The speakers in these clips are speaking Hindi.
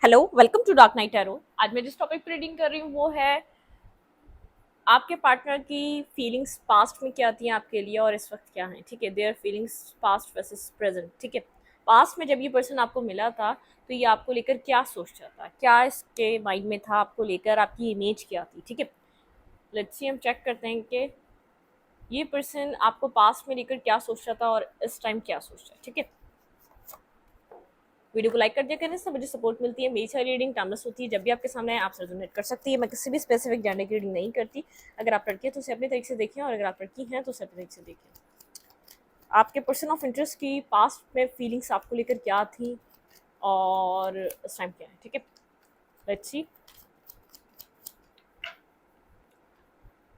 Hello, welcome to dark night tarot. आज मैं जिस टॉपिक पे रीडिंग कर रही हूँ वो है आपके पार्टनर की फीलिंग्स पास्ट में क्या थी आपके लिए और इस वक्त क्या है। ठीक है, their feelings past versus present. ठीक है, पास्ट में जब ये पर्सन आपको मिला था तो ये आपको लेकर क्या सोचता था, क्या इसके माइंड में था आपको लेकर, आपकी इमेज क्या थी। ठीक है, लेट्स सी, हम चेक करते हैं कि ये पर्सन आपको पास्ट में लेकर क्या सोचता था और इस टाइम क्या सोचता है। ठीक है, वीडियो को लाइक कर दिया करने से मुझे सपोर्ट मिलती है। मेरी सारी रीडिंग टाइमलेस होती है, जब भी आपके सामने आप रेजोनेट कर सकती है। मैं किसी भी स्पेसिफिक जेंडर की रीडिंग नहीं करती। अगर आप लड़की हैं तो उसे अपने तरीके से देखें, और अगर आप लड़की हैं तो उसे अपने तरीके से देखें। आपके पर्सन ऑफ इंटरेस्ट की पास्ट में फीलिंग्स आपको लेकर क्या थी और इस टाइम क्या है। ठीक है, लेट्स सी।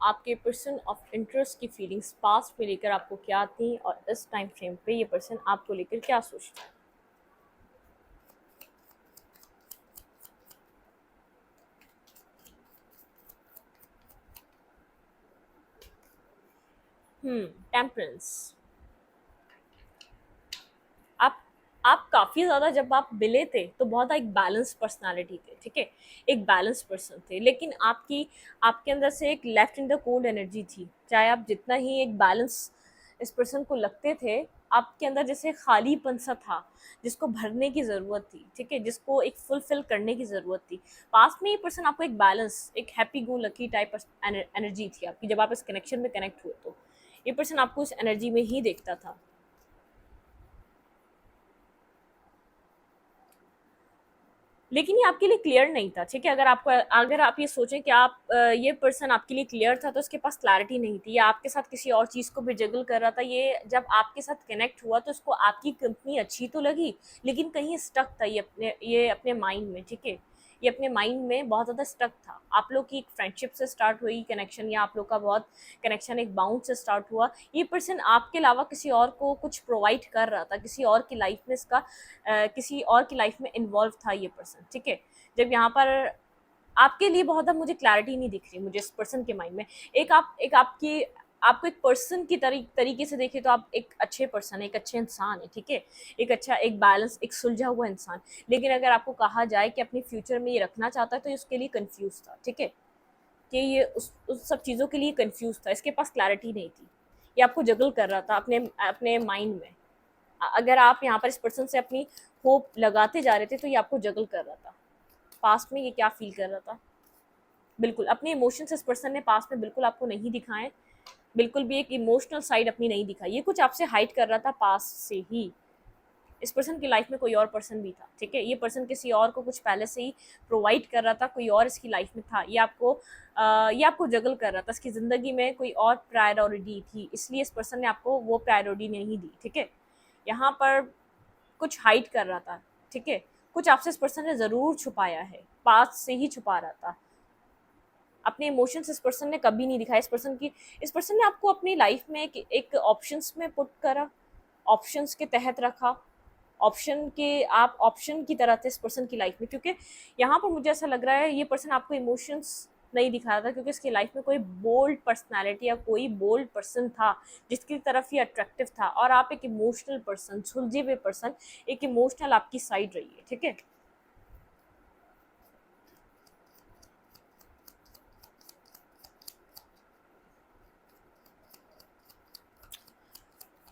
आपके पर्सन ऑफ इंटरेस्ट की फीलिंग्स पास्ट में लेकर आपको क्या थी और इस टाइम फ्रेम पे ये पर्सन आपको लेकर क्या सोचता है। टेम्परेंस। आप आप काफ़ी ज़्यादा, जब आप मिले थे तो बहुत एक बैलेंस पर्सनालिटी थे। ठीक है, एक बैलेंस पर्सन थे, लेकिन आपके अंदर से एक left in the cold energy थी। चाहे आप जितना ही एक बैलेंस इस पर्सन को लगते थे, आपके अंदर जैसे खालीपन सा था जिसको भरने की ज़रूरत थी। ठीक है, जिसको एक फुलफिल करने की ज़रूरत थी। पास में ये पर्सन आपको एक बैलेंस, एक happy go lucky type energy थी आपकी। जब आप इस कनेक्शन में कनेक्ट हुए तो ये पर्सन आपको इस एनर्जी में ही देखता था। लेकिन ये आपके लिए क्लियर नहीं था। ठीक है, अगर आप ये सोचें कि ये पर्सन आपके लिए क्लियर था तो उसके पास क्लैरिटी नहीं थी, या आपके साथ किसी और चीज़ को भी जगल कर रहा था। ये जब आपके साथ कनेक्ट हुआ तो उसको आपकी कंपनी अच्छी तो लगी, लेकिन कहीं स्टक था ये अपने माइंड में। ठीक है, ये अपने माइंड में बहुत ज़्यादा स्टक था। आप लोग की एक फ्रेंडशिप से स्टार्ट हुई कनेक्शन, या आप लोग का बहुत कनेक्शन एक बाउंड से स्टार्ट हुआ। ये पर्सन आपके अलावा किसी और को कुछ प्रोवाइड कर रहा था, किसी और की लाइफ में किसी और की लाइफ में इन्वॉल्व था ये पर्सन। ठीक है, जब यहाँ पर आपके लिए बहुत, अब मुझे क्लैरिटी नहीं दिख रही मुझे इस पर्सन के माइंड में। एक आपकी आपको एक पर्सन की तरीके से देखें तो आप एक अच्छे पर्सन है, एक अच्छे इंसान है। ठीक है, एक अच्छा, एक बैलेंस, एक सुलझा हुआ इंसान। लेकिन अगर आपको कहा जाए कि अपने फ्यूचर में ये रखना चाहता है तो ये उसके लिए कंफ्यूज था। ठीक है, कि ये उस सब चीज़ों के लिए कंफ्यूज था, इसके पास क्लैरिटी नहीं थी। ये आपको जगल कर रहा था अपने अपने माइंड में। अगर आप यहाँ पर इस पर्सन से अपनी होप लगाते जा रहे थे तो ये आपको जगल कर रहा था। पास्ट में ये क्या फील कर रहा था, बिल्कुल अपने इमोशंस इस पर्सन ने पास्ट में बिल्कुल आपको नहीं दिखाए। बिल्कुल भी एक इमोशनल साइड अपनी नहीं दिखाई। ये कुछ आपसे हाइड कर रहा था पास्ट से ही। इस पर्सन की लाइफ में कोई और पर्सन भी था। ठीक है, ये पर्सन किसी और को कुछ पहले से ही प्रोवाइड कर रहा था, कोई और इसकी लाइफ में था। ये आपको जगल कर रहा था। इसकी ज़िंदगी में कोई और प्रायोरिटी थी, इसलिए इस पर्सन ने आपको वो प्रायोरिटी नहीं दी। ठीक है, यहाँ पर कुछ हाइड कर रहा था। ठीक है, कुछ आपसे इस पर्सन ने ज़रूर छुपाया है, पास्ट से ही छुपा रहा था। अपने इमोशंस इस पर्सन ने कभी नहीं दिखाया। इस पर्सन ने आपको अपनी लाइफ में एक ऑप्शंस में पुट करा, ऑप्शंस के तहत रखा। आप ऑप्शन की तरह थे इस पर्सन की लाइफ में, क्योंकि यहाँ पर मुझे ऐसा लग रहा है ये पर्सन आपको इमोशंस नहीं दिखा रहा था, क्योंकि इसकी लाइफ में कोई बोल्ड पर्सनालिटी या कोई बोल्ड पर्सन था जिसकी तरफ ये अट्रैक्टिव था। और आप एक इमोशनल पर्सन, सुलझे हुए पर्सन, एक इमोशनल आपकी साइड रही है। ठीक है,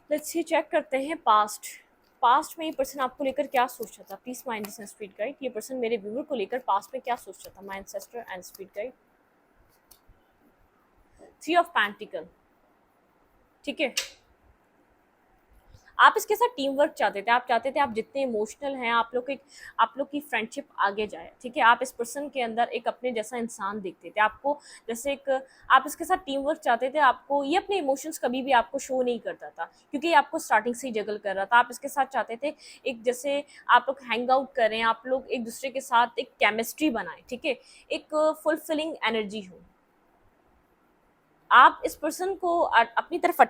लेट्स सी, चेक करते हैं पास्ट में ये पर्सन आपको लेकर क्या सोचता था। Please my ancestor spirit guide, ये पर्सन मेरे व्यूअर को लेकर पास्ट में क्या सोचता था। My ancestor and spirit guide. Three of pentacle. ठीक है, आप इसके साथ टीम वर्क चाहते थे। आप चाहते थे आप जितने इमोशनल हैं, आप लोग की फ्रेंडशिप आगे जाए। ठीक है, आप इस पर्सन के अंदर एक अपने जैसा इंसान देखते थे। आपको जैसे एक, आप इसके साथ टीम वर्क चाहते थे। आपको ये अपने इमोशंस कभी भी आपको शो नहीं करता था, क्योंकि ये आपको स्टार्टिंग से ही जगल कर रहा था। आप इसके साथ चाहते थे एक, जैसे आप लोग हैंग आउट करें, आप लोग एक दूसरे के साथ एक केमिस्ट्री बनाएं। ठीक है, एक फुलफिलिंग एनर्जी हो। आप इस पर्सन को अपनी तरफ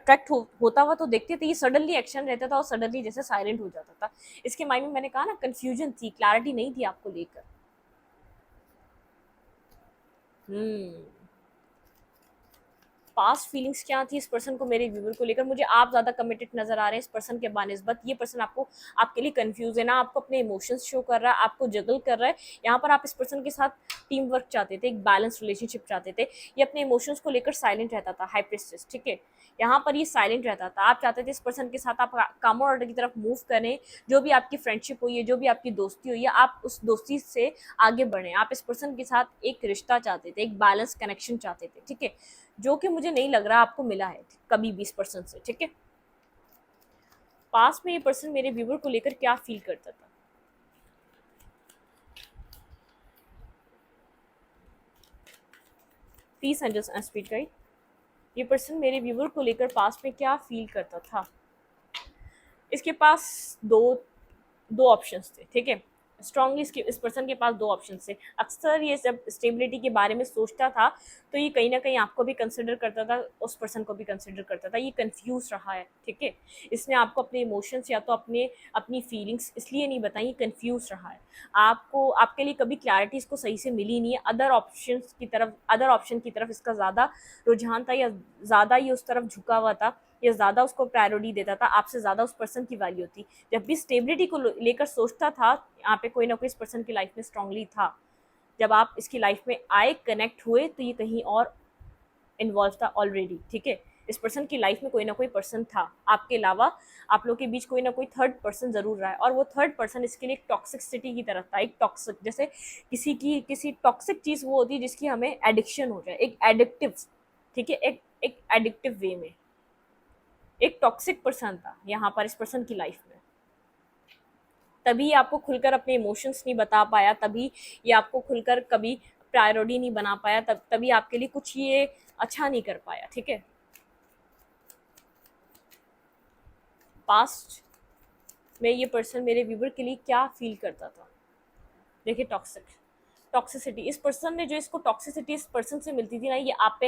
होता हुआ तो देखते थे, ये सडनली एक्शन रहता था और सडनली जैसे साइलेंट हो जाता था। इसके माइंड में, मैंने कहा ना, कंफ्यूजन थी, क्लैरिटी नहीं थी आपको लेकर। हम्म पास्ट फीलिंग्स क्या थी इस पर्सन को मेरे व्यूवर को लेकर, मुझे आप ज़्यादा कमिटेड नजर आ रहे हैं इस पर्सन के बानिस्बत। ये पर्सन आपको आपके लिए कंफ्यूज है ना, आपको अपने इमोशंस शो कर रहा है, आपको जगल कर रहा है। यहाँ पर आप इस पर्सन के साथ टीम वर्क चाहते थे, एक बैलेंस रिलेशनशिप चाहते थे। ये अपने इमोशंस को लेकर साइलेंट रहता था, हाई प्रिस्टेस, ठीक है। यहाँ पर ये साइलेंट रहता था। आप चाहते थे इस पर्सन के साथ आप काम ऑर्डर की तरफ मूव करें, जो भी आपकी फ्रेंडशिप हुई है, जो भी आपकी दोस्ती हुई है, आप उस दोस्ती से आगे बढ़ें। आप इस पर्सन के साथ एक रिश्ता चाहते थे, एक बैलेंस कनेक्शन चाहते थे, ठीक है, जो कि मुझे नहीं लग रहा आपको मिला है कभी भी इस पर्सन से, ठीक है। पास में ये पर्सन मेरे व्यूवर को लेकर क्या फील करता था? Please understand speed guide. ये पर्सन मेरे व्यूवर को लेकर पास में क्या फील करता था? इसके पास दो दो ऑप्शंस थे, ठीक है। स्ट्रांगली इस पर्सन के पास दो ऑप्शन थे। अक्सर ये जब स्टेबिलिटी के बारे में सोचता था तो ये कहीं ना कहीं आपको भी कंसिडर करता था, उस पर्सन को भी कंसिडर करता था। ये कंफ्यूज रहा है, ठीक है। इसने आपको अपने इमोशंस या तो अपनी फीलिंग्स इसलिए नहीं बताई, कंफ्यूज रहा है। आपको आपके लिए कभी क्लैरिटी इसको सही से मिली नहीं है। अदर ऑप्शन की तरफ इसका ज़्यादा रुझान था, या ज़्यादा ये उस तरफ झुका हुआ था, या ज़्यादा उसको प्रायोरिटी देता था, आपसे ज़्यादा उस पर्सन की वैल्यू थी। जब भी स्टेबिलिटी को लेकर सोचता था, यहाँ पे कोई ना कोई इस पर्सन की लाइफ में स्ट्रांगली था। जब आप इसकी लाइफ में आए, कनेक्ट हुए, तो ये कहीं और इन्वॉल्व था ऑलरेडी, ठीक है। इस पर्सन की लाइफ में कोई ना कोई पर्सन था आपके अलावा। आप लोग के बीच कोई ना कोई थर्ड पर्सन जरूर रहा है, और वो थर्ड पर्सन इसके लिए एक टॉक्सिसिटी की तरफ था। एक टॉक्सिक, जैसे किसी टॉक्सिक चीज़ वो होती है जिसकी हमें एडिक्शन हो जाए, एक एडिक्टिव, ठीक है, एक एडिक्टिव वे में एक टॉक्सिक पर्सन था यहाँ पर इस पर्सन की लाइफ में। तभी आपको खुलकर अपने इमोशंस नहीं बता पाया, तभी ये आपको खुलकर कभी प्रायोरिटी नहीं बना पाया, तभी आपके लिए कुछ ये अच्छा नहीं कर पाया, ठीक है। पास्ट में ये पर्सन मेरे व्यूवर के लिए क्या फील करता था? देखिए, टॉक्सिसिटी, इस पर्सन ने जो इसको टॉक्सिसिटी इस पर्सन से मिलती थी ना, ये आप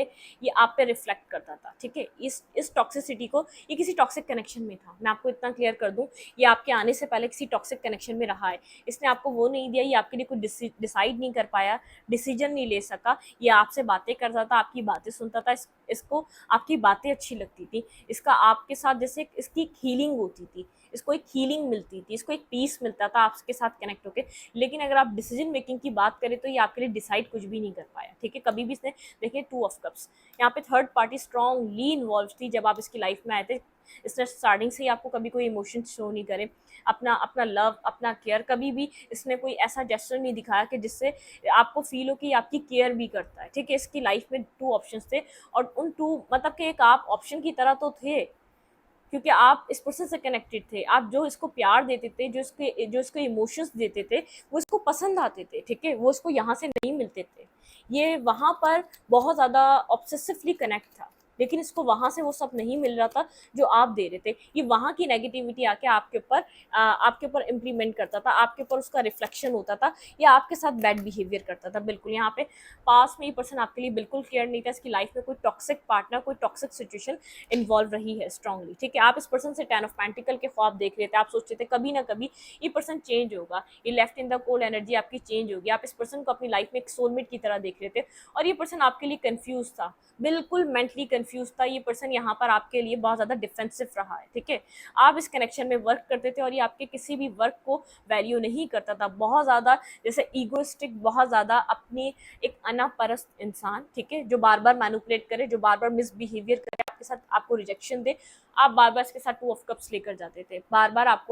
पे रिफ्लेक्ट करता था, ठीक है। इस टॉक्सिसिटी को, ये किसी टॉक्सिक कनेक्शन में था, मैं आपको इतना क्लियर कर दूं। ये आपके आने से पहले किसी टॉक्सिक कनेक्शन में रहा है। इसने आपको वो नहीं दिया, ये आपके लिए कुछ डिसाइड नहीं कर पाया, डिसीजन नहीं ले सका। ये आपसे बातें करता था, आपकी बातें सुनता था, इसको आपकी बातें अच्छी लगती थी। इसका आपके साथ जैसे इसकी एक हीलिंग होती थी, इसको एक हीलिंग मिलती थी, इसको एक पीस मिलता था आपके साथ कनेक्ट होके। लेकिन अगर आप डिसीजन मेकिंग की बात करें तो ये आपके लिए डिसाइड कुछ भी नहीं कर पाया, ठीक है, कभी भी। इसने, देखिए, 2 ऑफ कप्स, यहाँ पे थर्ड पार्टी स्ट्रांगली इन्वॉल्व थी जब आप इसकी लाइफ में आए थे। इसने स्टार्टिंग से ही आपको कभी कोई इमोशन शो नहीं करे, अपना अपना लव, अपना केयर, कभी भी इसने कोई ऐसा जेस्चर नहीं दिखाया कि जिससे आपको फील हो कि ये आपकी केयर भी करता है, ठीक है। इसकी लाइफ में 2 ऑप्शंस थे, और उन 2 मतलब कि एक आप ऑप्शन की तरह तो थे, क्योंकि आप इस पर्सन से कनेक्टेड थे। आप जो इसको प्यार देते थे, जो इसको इमोशंस देते थे, वो इसको पसंद आते थे, ठीक है, वो इसको यहाँ से नहीं मिलते थे। ये वहाँ पर बहुत ज़्यादा ऑब्सेसिवली कनेक्ट था, लेकिन इसको वहाँ से वो सब नहीं मिल रहा था जो आप दे रहे थे। ये वहाँ की नेगेटिविटी आके आपके ऊपर इम्प्लीमेंट करता था, आपके ऊपर उसका रिफ्लेक्शन होता था, या आपके साथ बैड बिहेवियर करता था। बिल्कुल यहाँ पे पास में ये पर्सन आपके लिए बिल्कुल क्लियर नहीं था। इसकी लाइफ में कोई टॉक्सिक पार्टनर, कोई टॉक्सिक सिचुएशन इन्वॉल्व रही है स्ट्रांगली, ठीक है। आप इस पर्सन से 10 ऑफ पेंटिकल के ख्वाब देख रहे थे, आप सोचते थे कभी ना कभी ये पर्सन चेंज होगा, ये left in the cold energy आपकी चेंज होगी। आप इस पर्सन को अपनी लाइफ में एक सोलमेट की तरह देख रहे थे, और ये पर्सन आपके लिए कंफ्यूज था, बिल्कुल मेंटली कंफ्यूज था। ये पर्सन यहाँ पर आपके लिए बहुत ज़्यादा डिफेंसिव रहा है, ठीक है। आप इस कनेक्शन में वर्क करते थे, और ये आपके किसी भी वर्क को वैल्यू नहीं करता था, बहुत ज़्यादा जैसे ईगोइस्टिक, बहुत ज़्यादा अपनी एक अनापरस्त इंसान, ठीक है, जो बार बार मैनिपुलेट करे, जो बार बार मिसबिहेवियर करे आपके साथ, आपको रिजेक्शन दे। आप बार बार इसके साथ 2 ऑफ कप्स लेकर जाते थे, बार बार आप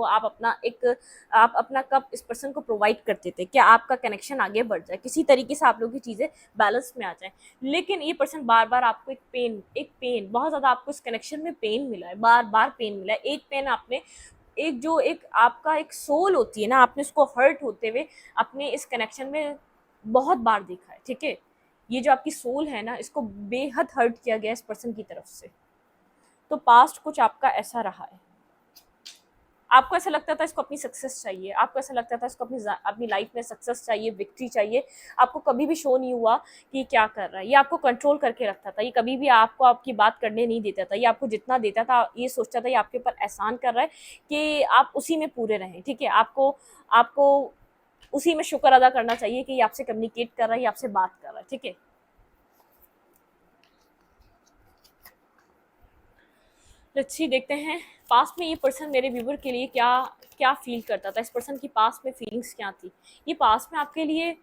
अपना कप इस पर्सन को प्रोवाइड करते थे कि आपका कनेक्शन आगे बढ़ जाए, किसी तरीके से आप लोगों की चीज़ें बैलेंस में आ जाए। लेकिन ये पर्सन बार बार आपको एक पेन बहुत ज़्यादा, आपको इस कनेक्शन में पेन मिला है, बार बार पेन मिला है। एक पेन आपने, एक आपका एक सोल होती है ना, आपने उसको हर्ट होते हुए अपने इस कनेक्शन में बहुत बार देखा है, ठीक है। ये जो आपकी सोल है ना, इसको बेहद हर्ट किया गया इस पर्सन की तरफ से। तो पास्ट कुछ आपका ऐसा रहा है। आपको ऐसा लगता था इसको अपनी सक्सेस चाहिए, आपको ऐसा लगता था इसको अपनी लाइफ में सक्सेस चाहिए, विक्ट्री चाहिए। आपको कभी भी शो नहीं हुआ कि ये क्या कर रहा है। ये आपको कंट्रोल करके रखता था, ये कभी भी आपको आपकी बात करने नहीं देता था। ये आपको जितना देता था, ये सोचता था ये आपके ऊपर एहसान कर रहा है कि आप उसी में पूरे रहें, ठीक है। आपको आपको उसी में शुक्र अदा करना चाहिए कि ये आपसे कम्युनिकेट कर रहा है, ये आपसे बात कर रहा है, ठीक है। लेट्स सी, देखते हैं पास्ट में ये पर्सन मेरे व्यूवर के लिए क्या क्या फील करता था, इस पर्सन की पास्ट में फीलिंग्स क्या थी। ये पास्ट में आपके लिए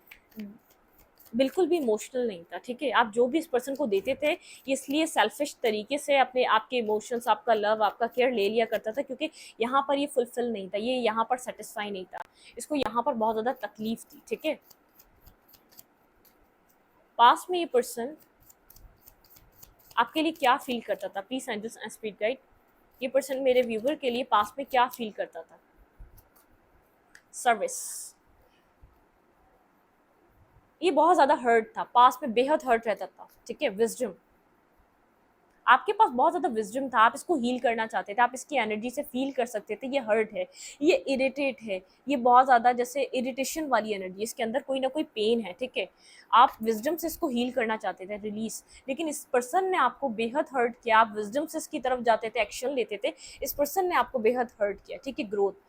बिल्कुल भी इमोशनल नहीं था, ठीक है। आप जो भी इस पर्सन को देते थे ये इसलिए सेल्फिश तरीके से अपने आपके इमोशंस, आपका लव, आपका केयर ले लिया करता था, क्योंकि यहाँ पर ये फुलफिल नहीं था, ये यहाँ पर सेटिस्फाई नहीं था, इसको यहाँ पर बहुत ज़्यादा तकलीफ थी, ठीक है। पास्ट में ये पर्सन आपके लिए क्या फील करता था, please angels and spirit guide, ये पर्सन मेरे व्यूवर के लिए पास्ट में क्या फील करता था। सर्विस, ये बहुत ज्यादा हर्ट था, पास्ट में बेहद हर्ट रहता था, ठीक है। विजडम, आपके पास बहुत ज़्यादा विजडम था, आप इसको हील करना चाहते थे, आप इसकी एनर्जी से फील कर सकते थे ये हर्ट है, ये इरिटेट है, ये बहुत ज़्यादा जैसे इरिटेशन वाली एनर्जी, इसके अंदर कोई ना कोई पेन है, ठीक है। आप विजडम से इसको हील करना चाहते थे, रिलीज, लेकिन इस पर्सन ने आपको बेहद हर्ट किया, आप विजडम से इसकी तरफ जाते थे, एक्शन लेते थे, इस पर्सन ने आपको बेहद हर्ट किया, ठीक है। ग्रोथ,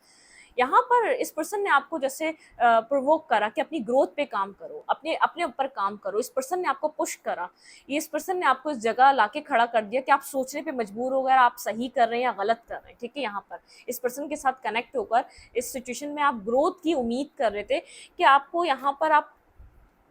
यहाँ पर इस पर्सन ने आपको जैसे प्रोवोक करा कि अपनी ग्रोथ पे काम करो, अपने अपने ऊपर काम करो, इस पर्सन ने आपको पुश करा, ये इस पर्सन ने आपको इस जगह लाके खड़ा कर दिया कि आप सोचने पे मजबूर हो गए आप सही कर रहे हैं या गलत कर रहे हैं, ठीक है। यहाँ पर इस पर्सन के साथ कनेक्ट होकर इस सिचुएशन में आप ग्रोथ की उम्मीद कर रहे थे कि आपको यहाँ पर आप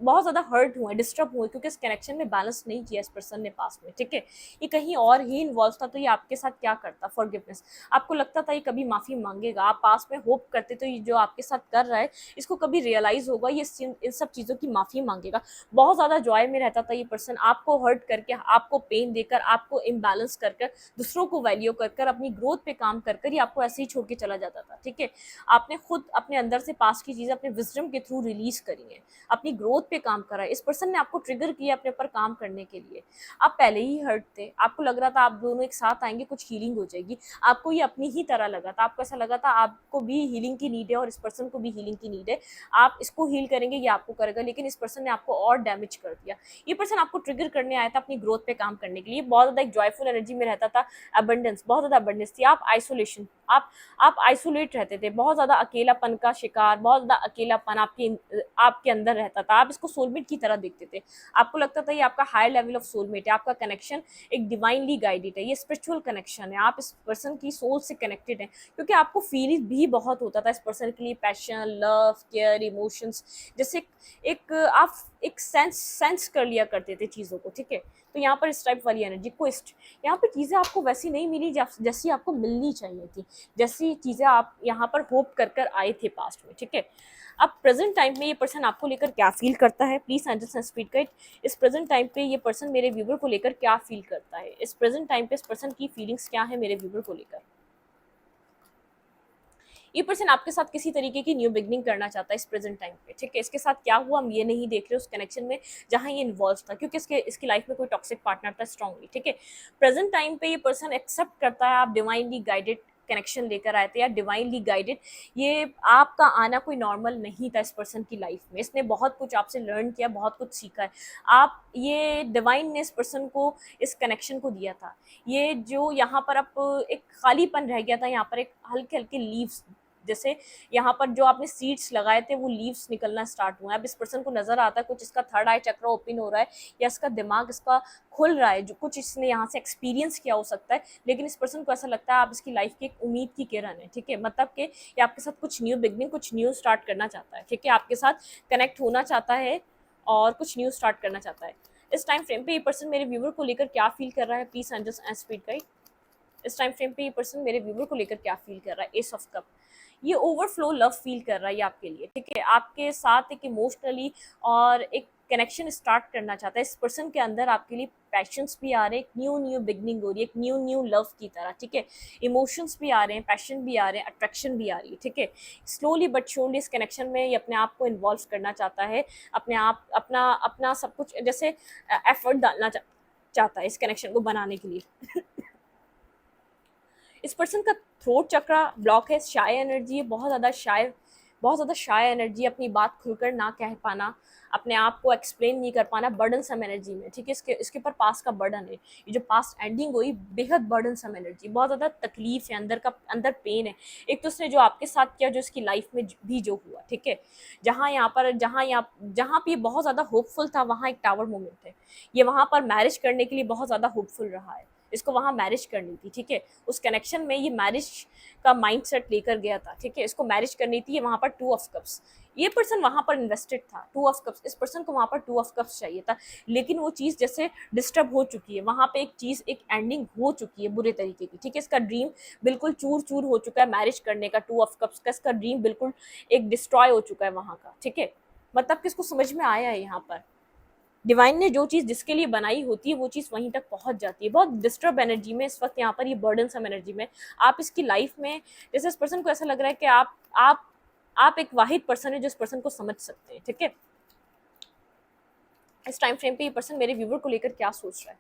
बहुत ज़्यादा हर्ट हुए, डिस्टर्ब हुए, क्योंकि इस कनेक्शन में बैलेंस नहीं किया इस पर्सन ने पास में, ठीक है। ये कहीं और ही इन्वॉल्व था, तो ये आपके साथ क्या करता, फॉरगिवनेस, आपको लगता था ये कभी माफ़ी मांगेगा, आप पास में होप करते तो ये जो आपके साथ कर रहा है इसको कभी रियलाइज होगा, ये इन सब चीज़ों की माफ़ी मांगेगा। बहुत ज़्यादा जॉय में रहता था ये पर्सन, आपको हर्ट करके, आपको पेन देकर, आपको इम्बैलेंस कर कर, दूसरों को वैल्यू कर कर, अपनी ग्रोथ पे काम कर कर ये आपको ऐसे ही छोड़ के चला जाता था, ठीक है। आपने खुद अपने अंदर से पास की चीज़ें अपने विजडम के थ्रू रिलीज करी है, अपनी ग्रोथ पे काम करा है, इस पर्सन ने आपको ट्रिगर किया अपने ऊपर काम करने के लिए। आप पहले ही हर्ट थे, आपको लग रहा था आप दोनों एक साथ आएंगे, कुछ हीलिंग हो जाएगी, आपको ये अपनी ही तरह लगा था, आपको ऐसा लगा था आपको भी हीलिंग की नीड है और इस पर्सन को भी हीलिंग की नीड है, आप इसको हील करेंगे, ये आपको करेगा, लेकिन इस पर्सन ने आपको और डैमेज कर दिया। ये पर्सन आपको ट्रिगर करने आया था अपनी ग्रोथ पे काम करने के लिए, बहुत ज़्यादा एक जॉयफुल एनर्जी में रहता था, अबंडेंस, बहुत ज़्यादा अबंडेंस थी। आप आइसोलेशन, आप आइसोलेट रहते थे, बहुत ज़्यादा अकेलापन का शिकार, बहुत ज़्यादा अकेलापन आपके अंदर रहता था, आप इसको सोलमेट की तरह देखते थे, आपको लगता था ये आपका हायर लेवल ऑफ सोलमेट है, आपका कनेक्शन एक डिवाइनली गाइडेड है, ये स्पिरिचुअल कनेक्शन है, आप इस पर्सन की सोल से कनेक्टेड हैं, क्योंकि आपको फील भी बहुत होता था इस पर्सन के लिए, पैशन, लव, केयर, इमोशंस, जैसे एक आप एक सेंस कर लिया करते थे चीज़ों को, ठीक है। तो यहाँ पर इस टाइप वाली एनर्जी क्विस्ट, यहाँ पर चीज़ें आपको वैसी नहीं मिली जैसी आपको मिलनी चाहिए थी, जैसी चीज़ें आप यहाँ पर होप कर कर आए थे पास्ट में, ठीक है। अब प्रेजेंट टाइम में ये पर्सन आपको लेकर क्या फील करता है, please angels and spirit guide, इस प्रेजेंट टाइम पे ये पर्सन मेरे व्यूवर को लेकर क्या फील करता है, इस प्रेजेंट टाइम पे इस पर्सन की फीलिंग्स क्या है मेरे व्यूवर को लेकर। ये पर्सन आपके साथ किसी तरीके की न्यू बिगनिंग करना चाहता है इस प्रेजेंट टाइम पे, ठीक है। इसके साथ क्या हुआ हम ये नहीं देख रहे उस कनेक्शन में जहां ये इन्वॉल्व था, क्योंकि इसकी लाइफ में कोई टॉक्सिक पार्टनर था स्ट्रांगली, ठीक है। प्रेजेंट टाइम पे ये पर्सन एक्सेप्ट करता है आप डिवाइनली गाइडेड कनेक्शन लेकर आए थे या डिवाइनली गाइडेड, ये आपका आना कोई नॉर्मल नहीं था इस पर्सन की लाइफ में, इसने बहुत कुछ आपसे लर्न किया, बहुत कुछ सीखा है, आप ये डिवाइन ने इस पर्सन को इस कनेक्शन को दिया था। ये जो यहाँ पर अब एक खालीपन रह गया था, यहाँ पर एक हल्के हल्के लीव्स, जैसे यहाँ पर जो आपने सीड्स लगाए थे वो लीव्स निकलना स्टार्ट हुआ है, अब इस पर्सन को नजर आता है कुछ इसका थर्ड आई चक्र ओपन हो रहा है, या इसका दिमाग इसका खुल रहा है, जो कुछ इसने यहाँ से एक्सपीरियंस किया हो सकता है, लेकिन इस पर्सन को ऐसा लगता है आप इसकी लाइफ की एक उम्मीद की किरण है, ठीक है। मतलब कि ये आपके साथ कुछ न्यू बिगनिंग, कुछ न्यू स्टार्ट करना चाहता है, ठीक है, आपके साथ कनेक्ट होना चाहता है और कुछ न्यू स्टार्ट करना चाहता है। इस टाइम फ्रेम पे ये पर्सन मेरे व्यूवर को लेकर क्या फील कर रहा है, please angels and spirit guide, इस टाइम फ्रेम पे ये पर्सन मेरे व्यूवर को लेकर क्या फील कर रहा है। एस ऑफ कप, ये ओवरफ्लो लव फील कर रहा है ये आपके लिए, ठीक है, आपके साथ एक इमोशनली और एक कनेक्शन स्टार्ट करना चाहता है इस पर्सन के अंदर, आपके लिए पैशंस भी आ रहे हैं, एक न्यू न्यू बिगनिंग हो रही है, एक न्यू न्यू लव की तरह, ठीक है। इमोशंस भी आ रहे हैं, पैशन भी आ रहे हैं, अट्रैक्शन भी आ रही है, ठीक है। स्लोली बट श्योरली इस कनेक्शन में ये अपने आप को इन्वॉल्व करना चाहता है, अपने आप अपना अपना सब कुछ जैसे एफर्ट डालना चाहता है इस कनेक्शन को बनाने के लिए। इस पर्सन का थ्रोट चक्रा ब्लॉक है, शाय एनर्जी है, बहुत ज़्यादा शाय एनर्जी, अपनी बात खुलकर ना कह पाना, अपने आप को एक्सप्लेन नहीं कर पाना, बर्डन सम एनर्जी में, ठीक है। इसके ऊपर पास्ट का बर्डन है, ये जो पास्ट एंडिंग हुई बेहद बर्डन सम एनर्जी, बहुत ज़्यादा तकलीफ है, अंदर पेन है, एक तो उसने जो आपके साथ किया, जो इसकी लाइफ में भी जो हुआ, ठीक है। जहाँ पे बहुत ज़्यादा होपफुल था वहाँ एक टावर मोमेंट है, ये वहाँ पर मैरिज करने के लिए बहुत ज़्यादा होपफुल रहा है, इसको वहाँ मैरिज करनी थी, ठीक है। उस कनेक्शन में ये मैरिज का माइंडसेट लेकर गया था, ठीक है। इसको मैरिज करनी थी, ये वहाँ पर 2 ऑफ कप्स, ये पर्सन वहाँ पर इन्वेस्टेड था। 2 ऑफ कप्स, इस पर्सन को वहाँ पर 2 ऑफ कप्स चाहिए था, लेकिन वो चीज़ जैसे डिस्टर्ब हो चुकी है, वहाँ पे एक चीज़, एक एंडिंग हो चुकी है बुरे तरीके की, ठीक है। इसका ड्रीम बिल्कुल चूर चूर हो चुका है मैरिज करने का, 2 ऑफ कप्स का इसका ड्रीम बिल्कुल एक डिस्ट्रॉय हो चुका है वहाँ का, ठीक है। मतलब किसको समझ में आया है यहाँ पर, डिवाइन ने जो चीज़ जिसके लिए बनाई होती है वो चीज़ वहीं तक पहुंच जाती है। बहुत डिस्टर्ब एनर्जी में इस वक्त यहाँ पर, ये बर्डन सम एनर्जी में आप इसकी लाइफ में, जैसे इस पर्सन को ऐसा लग रहा है कि आप एक वाहिद पर्सन है जो इस पर्सन को समझ सकते हैं, ठीक है। इस टाइम फ्रेम पे ये पर्सन मेरे व्यूवर को लेकर क्या सोच रहा है,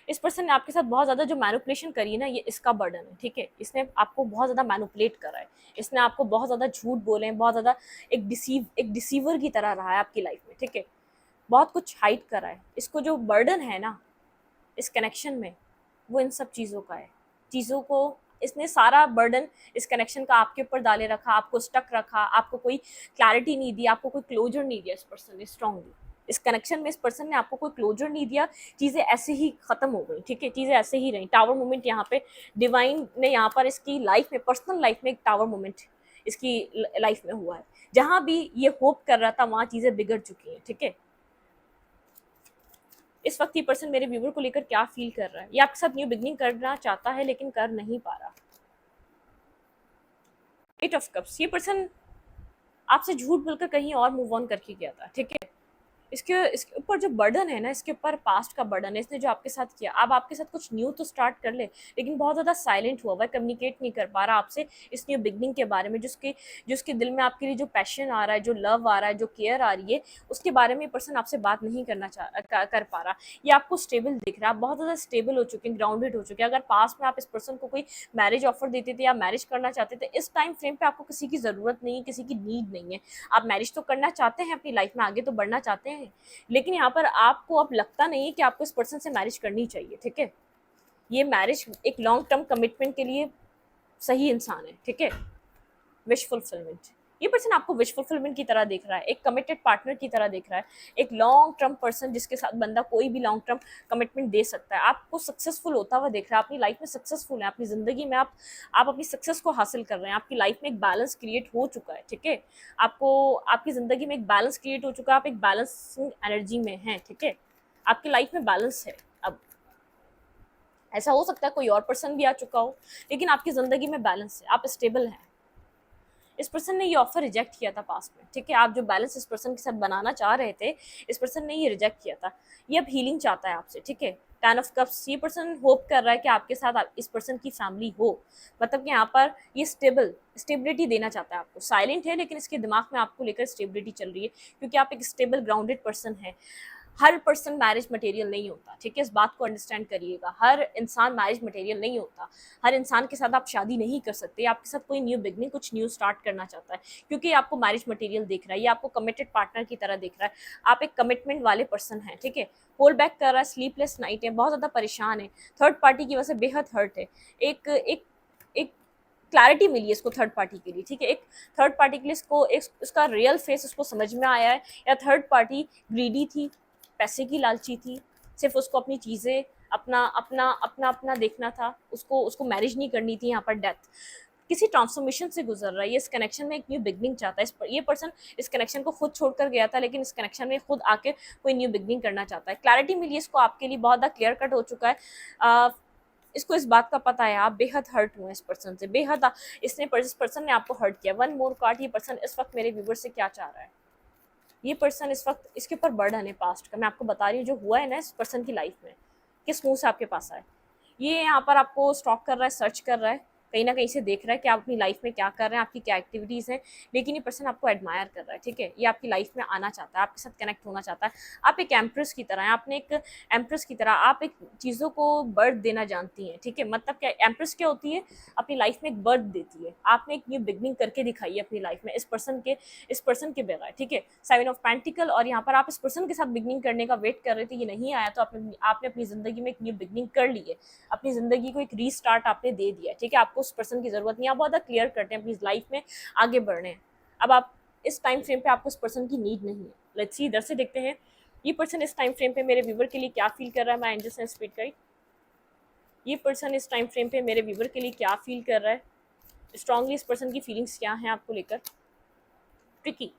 इस पर्सन ने आपके साथ बहुत ज़्यादा जो मैनिपुलेशन करी ना, ये इसका बर्डन है, ठीक है। इसने आपको बहुत ज़्यादा मैनिपुलेट करा है, इसने आपको बहुत ज़्यादा झूठ बोले हैं, बहुत ज़्यादा एक डिसीवर की तरह रहा है आपकी लाइफ में, ठीक है। बहुत कुछ हाइड करा है। इसको जो बर्डन है ना इस कनेक्शन में, वो इन सब चीज़ों का है। चीज़ों को इसने सारा बर्डन इस कनेक्शन का आपके ऊपर डाले रखा, आपको स्टक रखा, आपको कोई क्लैरिटी नहीं दी, आपको कोई क्लोजर नहीं दिया। इस पर्सन ने स्ट्रांगली इस कनेक्शन में, इस पर्सन ने आपको कोई क्लोजर नहीं दिया, चीज़ें ऐसे ही ख़त्म हो गई, ठीक है। चीज़ें ऐसे ही रहीं। टावर मोमेंट यहाँ पे डिवाइन ने यहाँ पर इसकी लाइफ में, पर्सनल लाइफ में एक टावर मोमेंट इसकी लाइफ में हुआ है। जहाँ भी ये होप कर रहा था वहाँ चीज़ें बिगड़ चुकी हैं, ठीक है। इस वक्त ये पर्सन मेरे व्यूवर को लेकर क्या फील कर रहा है, ये आपके साथ न्यू बिगनिंग करना चाहता है लेकिन कर नहीं पा रहा। 8 ऑफ कप्स, ये पर्सन आपसे झूठ बोलकर कहीं और मूव ऑन करके गया था, ठीक है। इसके ऊपर जो बर्डन है ना, इसके ऊपर पास्ट का बर्डन है, इसने जो आपके साथ किया। अब आपके साथ कुछ न्यू तो स्टार्ट कर ले, लेकिन बहुत ज़्यादा साइलेंट हुआ हुआ है, कम्युनिकेट नहीं कर पा रहा आपसे इस न्यू बिगनिंग के बारे में, जो उसके दिल में आपके लिए जो पैशन आ रहा है, जो लव आ रहा है, जो केयर आ रही है, उसके बारे में पर्सन आपसे बात नहीं कर पा रहा। ये आपको स्टेबल दिख रहा है, आप बहुत ज़्यादा स्टेबल हो चुके हैं, ग्राउंडेड हो चुके हैं। अगर पास में आप इस पर्सन को कोई मैरिज ऑफर देते थे या मैरिज करना चाहते थे, इस टाइम फ्रेम पे आपको किसी की ज़रूरत नहीं है, किसी की नीड नहीं है। आप मैरिज तो करना चाहते हैं, अपनी लाइफ में आगे तो बढ़ना चाहते हैं, लेकिन यहाँ पर आपको अब लगता नहीं है कि आपको इस पर्सन से मैरिज करनी चाहिए, ठीक है। ये मैरिज एक लॉन्ग टर्म कमिटमेंट के लिए सही इंसान है, ठीक है। विश फुलफिलमेंट, ये पर्सन आपको विश फुलफिलमेंट की तरह देख रहा है, एक कमिटेड पार्टनर की तरह देख रहा है, एक लॉन्ग टर्म पर्सन जिसके साथ बंदा कोई भी लॉन्ग टर्म कमिटमेंट दे सकता है। आपको सक्सेसफुल होता हुआ देख रहा है, अपनी लाइफ में सक्सेसफुल है, अपनी ज़िंदगी में आप अपनी सक्सेस को हासिल कर रहे हैं, आपकी लाइफ में एक बैलेंस क्रिएट हो चुका है, ठीक है। आपको आपकी ज़िंदगी में एक बैलेंस क्रिएट हो चुका है, आप एक बैलेंसिंग एनर्जी में हैं, ठीक है। आपकी लाइफ में बैलेंस है। अब ऐसा हो सकता है कोई और पर्सन भी आ चुका हो, लेकिन आपकी ज़िंदगी में बैलेंस है, आप स्टेबल हैं। इस पर्सन ने ये ऑफर रिजेक्ट किया था पास्ट में, ठीक है। आप जो बैलेंस इस पर्सन के साथ बनाना चाह रहे थे, इस पर्सन ने ये रिजेक्ट किया था। ये अब हीलिंग चाहता है आपसे, ठीक है। 10 ऑफ कप्स, ये पर्सन होप कर रहा है कि आपके साथ इस पर्सन की फैमिली हो, मतलब कि यहाँ पर ये स्टेबिलिटी देना चाहता है आपको। साइलेंट है लेकिन इसके दिमाग में आपको लेकर स्टेबिलिटी चल रही है, क्योंकि आप एक स्टेबल ग्राउंडेड पर्सन है। हर पर्सन मैरिज मटेरियल नहीं होता, ठीक है। इस बात को अंडरस्टैंड करिएगा, हर इंसान मैरिज मटेरियल नहीं होता। हर इंसान के साथ आप शादी नहीं कर सकते। आपके साथ कोई न्यू बिगनिंग, कुछ न्यू स्टार्ट करना चाहता है, क्योंकि आपको मैरिज मटेरियल देख रहा है, ये आपको कमिटेड पार्टनर की तरह देख रहा है। आप एक कमिटमेंट वाले पर्सन हैं, ठीक है। होल्ड बैक कर रहा है, स्लीपलेस नाइट है, बहुत ज़्यादा परेशान है, थर्ड पार्टी की वजह से बेहद हर्ट है। एक एक एक क्लैरिटी मिली है इसको थर्ड पार्टी के लिए, ठीक है। एक थर्ड पार्टी के लिए इसको एक उसका रियल फेस उसको समझ में आया है, या थर्ड पार्टी ग्रीडी थी, पैसे की लालची थी, सिर्फ उसको अपनी चीज़ें, अपना अपना अपना अपना देखना था, उसको उसको मैरिज नहीं करनी थी। यहाँ पर डेथ किसी ट्रांसफॉर्मेशन से गुजर रहा है, ये इस कनेक्शन में एक न्यू बिगनिंग चाहता है। ये पर्सन इस कनेक्शन को खुद छोड़कर गया था, लेकिन इस कनेक्शन में खुद आके कोई न्यू बिगनिंग करना चाहता है। क्लैरिटी मिली इसको आपके लिए, बहुत ज़्यादा क्लियर कट हो चुका है। इसको इस बात का पता है आप बेहद हर्ट हुए इस पर्सन से, बेहद इस पर्सन ने आपको हर्ट किया। वन मोर कार्ड, ये पर्सन इस वक्त मेरे व्यूवर से क्या चाह रहा है। ये पर्सन इस वक्त, इसके ऊपर बर्डन है पास्ट का, मैं आपको बता रही हूँ जो हुआ है ना इस पर्सन की लाइफ में, किस मुंह से आपके पास आए। ये यहाँ पर आपको स्टॉक कर रहा है, सर्च कर रहा है, कहीं ना कहीं से देख रहा है कि आप अपनी लाइफ में क्या कर रहे हैं, आपकी क्या एक्टिविटीज़ हैं, लेकिन ये पर्सन आपको एडमायर कर रहा है, ठीक है। ये आपकी लाइफ में आना चाहता है, आपके साथ कनेक्ट होना चाहता है। आप एक एम्प्रेस की तरह हैं, आपने एक एम्प्रेस की तरह आप एक चीज़ों को बर्थ देना जानती हैं, ठीक है। मतलब क्या एम्प्रेस क्या होती है, अपनी लाइफ में एक बर्थ देती है। आपने एक न्यू बिगनिंग करके दिखाई है अपनी लाइफ में इस पर्सन के बगैर, ठीक है। 7 ऑफ पेंटिकल, और यहाँ पर आप इस पर्सन के साथ बिगनिंग करने का वेट कर रहे थे, ये नहीं आया, तो आपने अपनी ज़िंदगी में एक न्यू बिगनिंग कर ली है, अपनी ज़िंदगी को एक रीस्टार्ट आपने दे दिया, ठीक है। आपको उस पर्सन की ज़रूरत नहीं, आप बहुत ज़्यादा क्लियर करते हैं अपनी लाइफ में आगे बढ़ने हैं। अब आप इस टाइम फ्रेम पे आपको उस पर्सन की नीड नहीं है। लेट्स सी, इधर से देखते हैं ये पर्सन इस टाइम फ्रेम पे मेरे व्यूवर के लिए क्या फील कर रहा है। मैं एंजल से स्पीड गाइड, ये पर्सन इस टाइम फ्रेम पे मेरे व्यूवर के लिए क्या फील कर रहा है, स्ट्रांगली इस पर्सन की फीलिंग्स क्या हैं आपको लेकर। ट्रिकी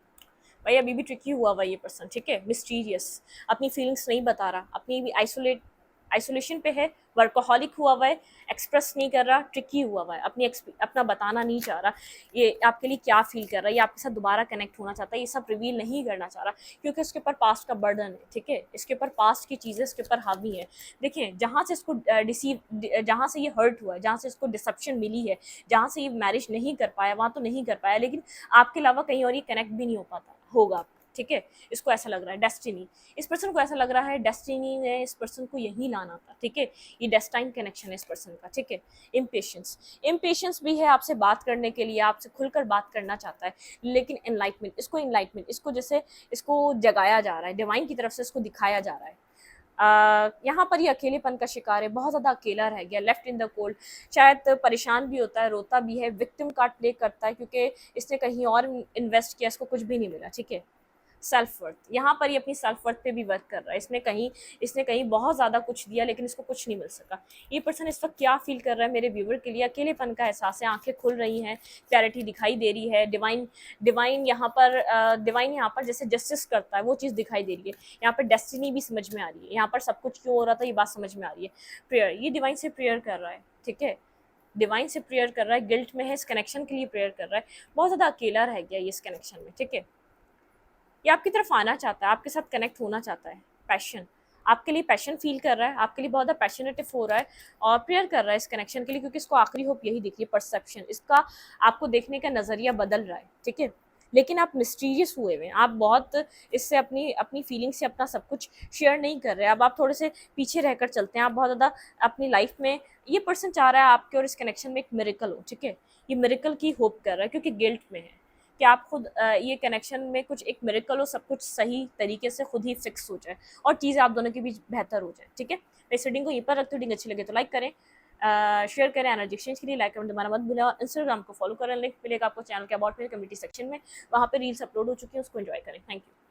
भाई, अभी भी ट्रिकी हुआ ये पर्सन, ठीक है, मिस्टीरियस, अपनी फीलिंग्स नहीं बता रहा, अपनी भी आइसोलेशन पे है, वर्कोहॉलिक हुआ है, एक्सप्रेस नहीं कर रहा, ट्रिकी हुआ है, अपना बताना नहीं चाह रहा ये आपके लिए क्या फील कर रहा है, ये आपके साथ दोबारा कनेक्ट होना चाहता है, ये सब रिवील नहीं करना चाह रहा क्योंकि उसके ऊपर पास्ट का बर्डन है, ठीक है, इसके ऊपर पास्ट की चीज़ें इसके ऊपर हावी है। देखिए, जहाँ से इसको जहाँ से ये हर्ट हुआ है, जहाँ से इसको डिसेप्शन मिली है, जहाँ से ये मैरिज नहीं कर पाया, वहाँ तो नहीं कर पाया, लेकिन आपके अलावा कहीं और ये कनेक्ट भी नहीं हो पाता होगा, ठीक है। इसको ऐसा लग रहा है डेस्टिनी, इस पर्सन को ऐसा लग रहा है डेस्टिनी ने इस पर्सन को यही लाना था, ठीक है, ये डेस्टाइन कनेक्शन है इस पर्सन का, ठीक है। इम्पेशंस भी है आपसे बात करने के लिए, आपसे खुलकर बात करना चाहता है, लेकिन इनलाइटमेंट इसको जैसे इसको जगाया जा रहा है, डिवाइन की तरफ से इसको दिखाया जा रहा है। यहाँ पर ये अकेलेपन का शिकार है, बहुत ज़्यादा अकेला रह गया, लेफ्ट इन द कोल्ड, शायद परेशान भी होता है, रोता भी है, विक्टिम कार्ड प्ले करता है क्योंकि इसने कहीं और इन्वेस्ट किया, इसको कुछ भी नहीं मिला, ठीक है। सेल्फ वर्थ, यहाँ पर ये अपनी सेल्फ वर्थ पे भी वर्क कर रहा है, इसने कहीं बहुत ज़्यादा कुछ दिया लेकिन इसको कुछ नहीं मिल सका। ये पर्सन इस वक्त क्या फील कर रहा है मेरे व्यूवर के लिए, अकेलेपन का एहसास है, आंखें खुल रही हैं, क्लैरिटी दिखाई दे रही है, डिवाइन यहाँ पर जैसे जस्टिस करता है वो चीज़ दिखाई दे रही है, यहाँ पर डेस्टिनी भी समझ में आ रही है, यहाँ पर सब कुछ क्यों हो रहा था ये बात समझ में आ रही है। प्रेयर, ये डिवाइन से प्रेयर कर रहा है, ठीक है, डिवाइन से प्रेयर कर रहा है, गिल्ट में है, इस कनेक्शन के लिए प्रेयर कर रहा है, बहुत ज़्यादा अकेला रह गया ये इस कनेक्शन में, ठीक है। ये आपकी तरफ आना चाहता है, आपके साथ कनेक्ट होना चाहता है, पैशन, आपके लिए पैशन फील कर रहा है, आपके लिए बहुत ज़्यादा पैशनेटिव हो रहा है और प्रेयर कर रहा है इस कनेक्शन के लिए, क्योंकि इसको आखिरी होप यही दिख रही है, परसेप्शन, इसका आपको देखने का नज़रिया बदल रहा है, ठीक है। लेकिन आप मिस्टीरियस हुए हुए हैं, आप बहुत इससे अपनी अपनी फीलिंग से अपना सब कुछ शेयर नहीं कर रहे, अब आप थोड़े से पीछे रहकर चलते हैं, आप बहुत ज़्यादा अपनी लाइफ में, ये पर्सन चाह रहा है आपके और इस कनेक्शन में एक मिरेकल हो, ठीक है, ये मिरेकल की होप कर रहा है क्योंकि गिल्ट में है कि आप खुद ये कनेक्शन में कुछ एक मिरेकल हो, सब कुछ सही तरीके से खुद ही फिक्स हो जाए और चीज़ें आप दोनों के बीच बेहतर हो जाए, ठीक है। मैं इस रीडिंग को यहीं पर रखती हूँ, रीडिंग अच्छी लगे तो लाइक करें, शेयर करें, एनर्जी एक्सचेंज के लिए लाइक कमेंट दबाना मत भूलें और इंस्टाग्राम को फॉलो करें, लिंक मिलेगा आपको चैनल के अबाउट में, कम्युनिटी सेक्शन में, वहाँ पे रील्स अपलोड हो चुकी हैं, उसको एंजॉय करें। Thank you.